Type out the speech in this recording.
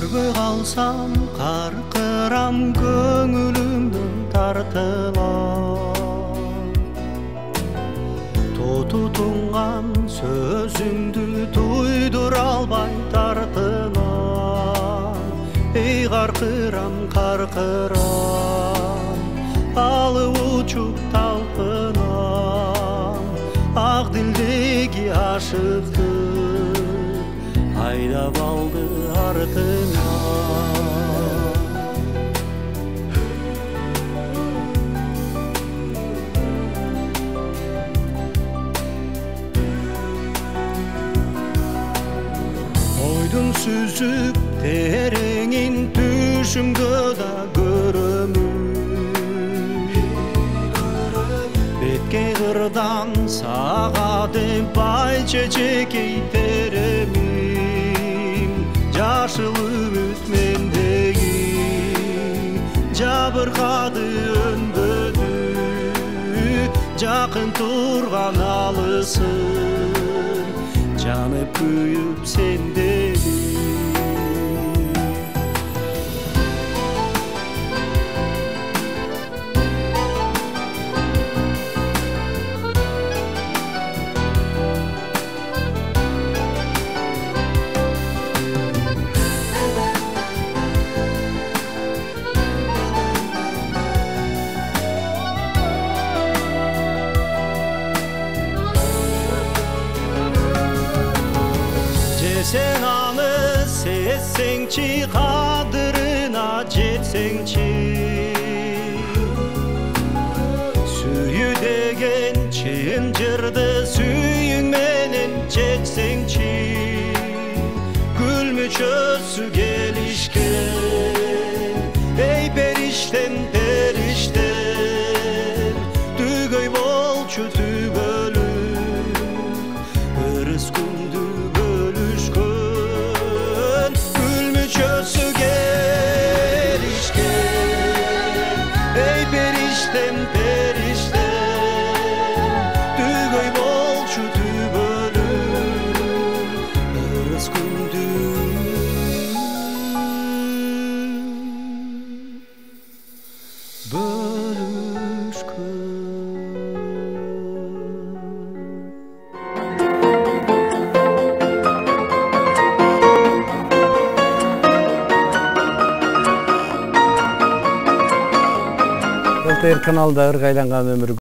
Көрбөй қалсам қарқырам, көңілімнің тартылам. Тоту тұнған сөзіңді тойдыра албай тартынам. Ей қарқырам, қарқырам, алып учуп талпынам. Ақ дилдеги ашықтық айдап алды артынан. Ойдun сүзүп тереңин түшүмдө да көрөмүн. Бетке кырдан сага деп бай чечекей теремин. Жашыл үмүт мендеги жабыркады өнбөдү. Жакын турган алысын жанып күйүп сендеги. Sen anı sessengçi, kadırına jetsengçi. Süyü degen çin jырды сүйүң менен чексеңчи. Гүл мүчөсү келишкен, эй периштем периштем. Түгөй болчу түгөлүк, ырыс күндү ЛТР каналда ыргайланган өмүр